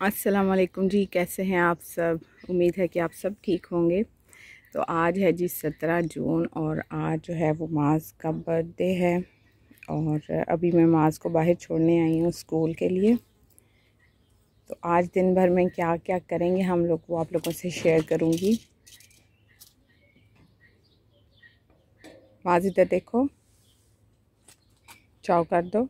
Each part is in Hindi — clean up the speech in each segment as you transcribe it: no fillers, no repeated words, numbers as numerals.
अस्सलाम वालेकुम जी, कैसे हैं आप सब। उम्मीद है कि आप सब ठीक होंगे। तो आज है जी 17 जून और आज जो है वो माज़ का बर्थडे है और अभी मैं माज़ को बाहर छोड़ने आई हूँ स्कूल के लिए। तो आज दिन भर में क्या क्या करेंगे हम लोग वो आप लोगों से शेयर करूँगी। माज़ इधर देखो, चाव कर दो।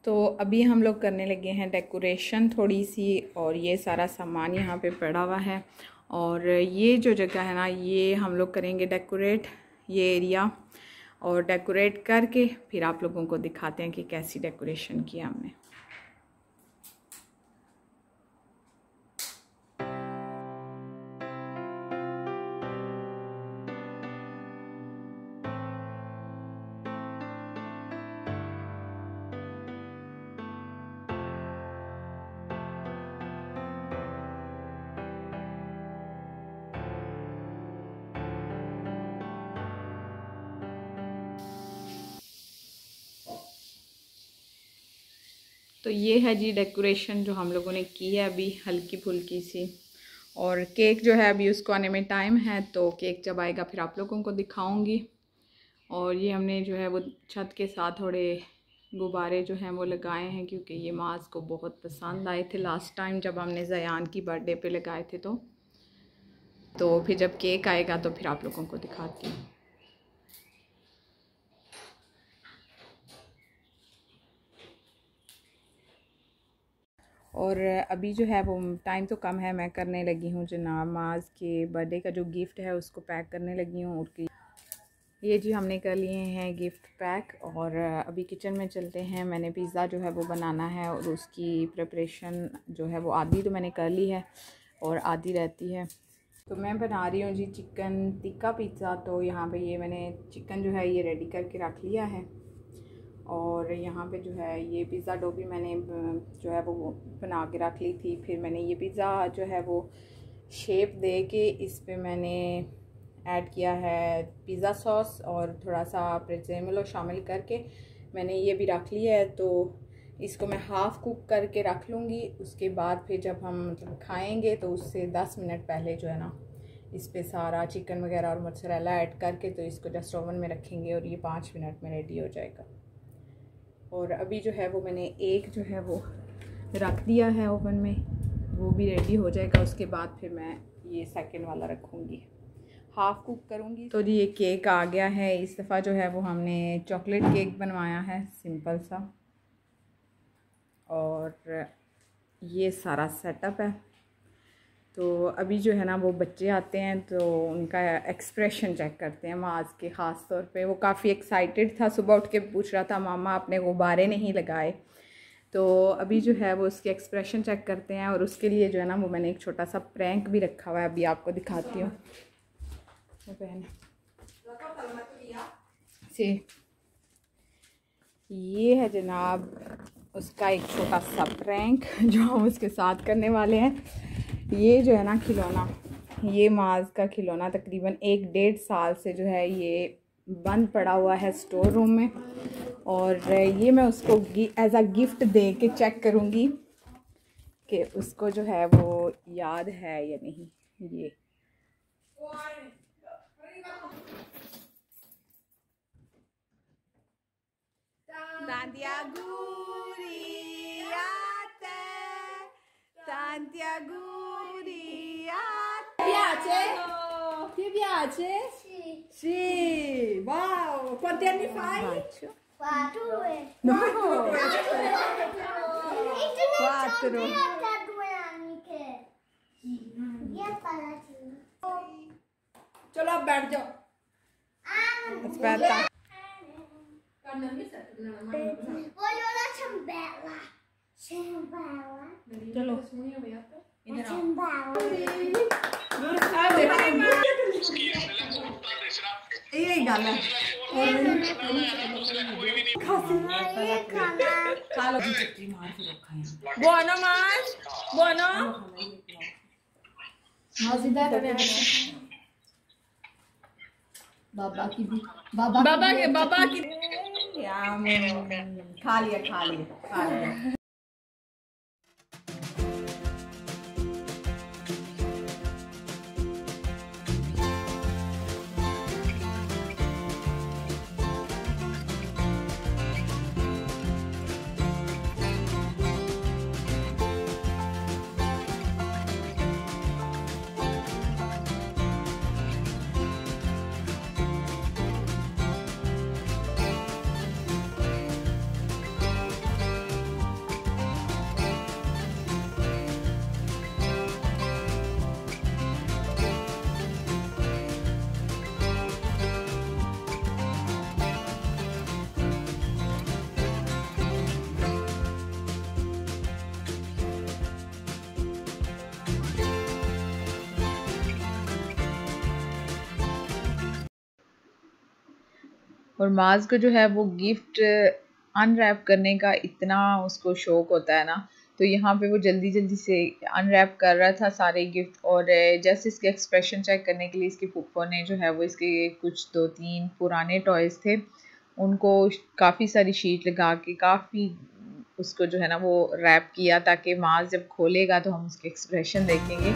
तो अभी हम लोग करने लगे हैं डेकोरेशन थोड़ी सी, और ये सारा सामान यहाँ पे पड़ा हुआ है। और ये जो जगह है ना, ये हम लोग करेंगे डेकोरेट, ये एरिया। और डेकोरेट करके फिर आप लोगों को दिखाते हैं कि कैसी डेकोरेशन किया हमने। तो ये है जी डेकोरेशन जो हम लोगों ने की है अभी, हल्की फुल्की सी। और केक जो है अभी उसको आने में टाइम है, तो केक जब आएगा फिर आप लोगों को दिखाऊंगी। और ये हमने जो है वो छत के साथ थोड़े गुब्बारे जो हैं वो लगाए हैं, क्योंकि ये माज़ को बहुत पसंद आए थे लास्ट टाइम जब हमने ज़यान की बर्थडे पे लगाए थे। तो फिर जब केक आएगा तो फिर आप लोगों को दिखाती हूँ। और अभी जो है वो टाइम तो कम है, मैं करने लगी हूँ जनाब माज़ के बर्थडे का जो गिफ्ट है उसको पैक करने लगी हूँ। और ये जी हमने कर लिए हैं गिफ्ट पैक, और अभी किचन में चलते हैं। मैंने पिज़्ज़ा जो है वो बनाना है और उसकी प्रिपरेशन जो है वो आधी तो मैंने कर ली है और आधी रहती है। तो मैं बना रही हूँ जी चिकन टिक्का पिज़्ज़ा। तो यहाँ पे ये मैंने चिकन जो है ये रेडी करके रख लिया है, और यहाँ पे जो है ये पिज़्ज़ा डो भी मैंने जो है वो बना के रख ली थी। फिर मैंने ये पिज़्ज़ा जो है वो शेप दे के इस पे मैंने ऐड किया है पिज़्ज़ा सॉस और थोड़ा सा प्रेज़ेमोलो शामिल करके मैंने ये भी रख लिया है। तो इसको मैं हाफ़ कुक करके रख लूँगी। उसके बाद फिर जब हम मतलब खाएँगे तो उससे 10 मिनट पहले जो है ना इस पे सारा चिकन वगैरह और मोज़रेला ऐड करके तो इसको जस्ट ओवन में रखेंगे और ये 5 मिनट में रेडी हो जाएगा। और अभी जो है वो मैंने एक जो है वो रख दिया है ओवन में, वो भी रेडी हो जाएगा। उसके बाद फिर मैं ये सेकंड वाला रखूँगी, हाफ़ कुक करूँगी। तो जी ये केक आ गया है। इस दफ़ा जो है वो हमने चॉकलेट केक बनवाया है, सिंपल सा। और ये सारा सेटअप है। तो अभी जो है ना वो बच्चे आते हैं तो उनका एक्सप्रेशन चेक करते हैं माज़ के ख़ास तौर पे। वो काफ़ी एक्साइटेड था, सुबह उठ के पूछ रहा था मामा आपने गुब्बारे नहीं लगाए। तो अभी जो है वो उसके एक्सप्रेशन चेक करते हैं, और उसके लिए जो है ना वो मैंने एक छोटा सा प्रैंक भी रखा हुआ है, अभी आपको दिखाती हूँ। ये है जनाब उसका एक छोटा सा प्रैंक जो हम उसके साथ करने वाले हैं। ये जो है ना खिलौना, ये माज़ का खिलौना तकरीबन 1-1.5 साल से जो है ये बंद पड़ा हुआ है स्टोर रूम में, और ये मैं उसको एज अ गिफ्ट दे के चेक करूँगी कि उसको जो है वो याद है या नहीं। ये Tanti auguri a te, tanti auguri a te. Ti piace? Ti piace? Sì. Sì, wow. Quanti anni fai? 4. No. 4. 4. Da 2 anni che. Io parlo. चलो अब बैठ जाओ। Aspetta. Voglio la ciambella. Ciambella. चलो La ciambella. यही गल है। Buono Maz, buono? बाबा की बाबा की खा लिया खा लिया खा लिया। और माज को जो है वो गिफ्ट अनरैप करने का इतना उसको शौक होता है ना, तो यहाँ पे वो जल्दी जल्दी से अनरैप कर रहा था सारे गिफ्ट। और जस्ट इसके एक्सप्रेशन चेक करने के लिए इसकी फूफो ने जो है वो इसके कुछ 2-3 पुराने टॉयज़ थे, उनको काफ़ी सारी शीट लगा के काफ़ी उसको जो है ना वो रैप किया, ताकि माज जब खोलेगा तो हम उसके एक्सप्रेशन देखेंगे।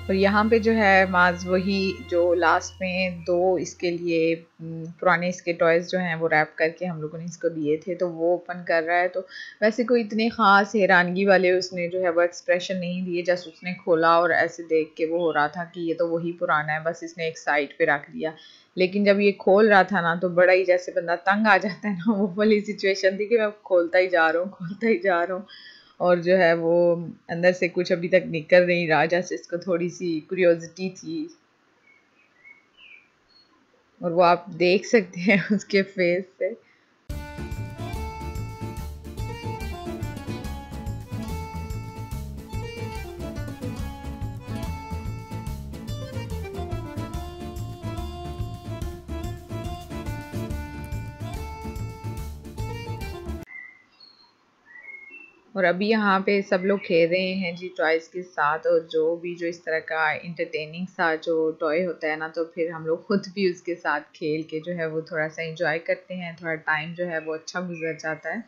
और यहाँ पे जो है माज वही जो लास्ट में 2 इसके लिए पुराने इसके टॉयज़ जो हैं वो रैप करके हम लोगों ने इसको दिए थे, तो वो ओपन कर रहा है। तो वैसे कोई इतने ख़ास हैरानगी वाले उसने जो है वो एक्सप्रेशन नहीं दिए, जस्ट उसने खोला और ऐसे देख के वो हो रहा था कि ये तो वही पुराना है, बस इसने एक साइड पे रख दिया। लेकिन जब ये खोल रहा था ना, तो बड़ा ही जैसे बंदा तंग आ जाता है ना, वो वाली सिचुएशन थी कि मैं खोलता ही जा रहा हूँ खोलता ही जा रहा हूँ, और जो है वो अंदर से कुछ अभी तक निकल नहीं रहा, जैसे इसको थोड़ी सी क्यूरियोसिटी थी। और वो आप देख सकते हैं उसके फेस से। और अभी यहाँ पे सब लोग खेल रहे हैं जी टॉयज़ के साथ, और जो इस तरह का इंटरटेनिंग सा जो टॉय होता है ना, तो फिर हम लोग खुद भी उसके साथ खेल के जो है वो थोड़ा सा इंजॉय करते हैं, थोड़ा टाइम जो है वो अच्छा गुजर जाता है।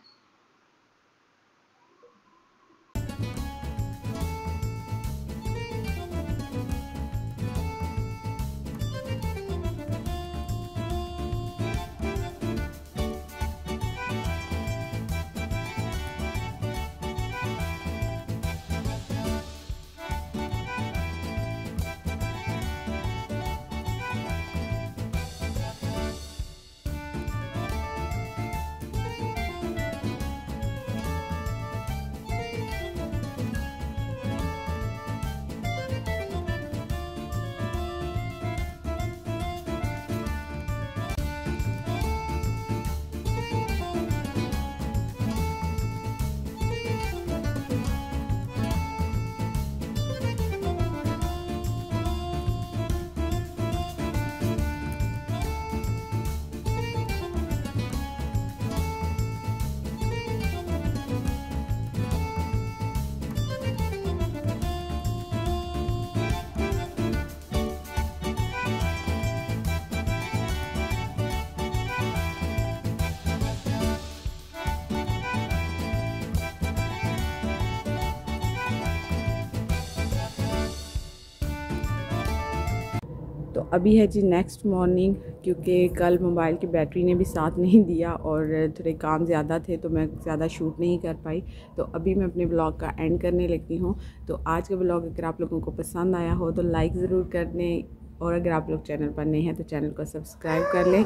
तो अभी है जी नेक्स्ट मॉर्निंग, क्योंकि कल मोबाइल की बैटरी ने भी साथ नहीं दिया और थोड़े काम ज़्यादा थे, तो मैं ज़्यादा शूट नहीं कर पाई। तो अभी मैं अपने ब्लॉग का एंड करने लगी हूँ। तो आज का ब्लॉग अगर आप लोगों को पसंद आया हो तो लाइक ज़रूर कर दें, और अगर आप लोग चैनल पर नए हैं तो चैनल को सब्सक्राइब कर लें।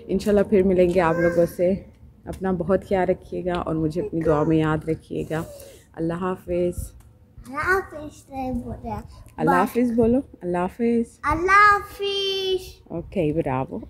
इंशाल्लाह फिर मिलेंगे आप लोगों से। अपना बहुत ख्याल रखिएगा और मुझे अपनी दुआ में याद रखिएगा। अल्लाह हाफिज़। अल्लाह हाफिज़ अल्लाह हाफिज़ बोलो। अल्लाह हाफिज़। अल्लाह हाफिज़। Okay, Bravo.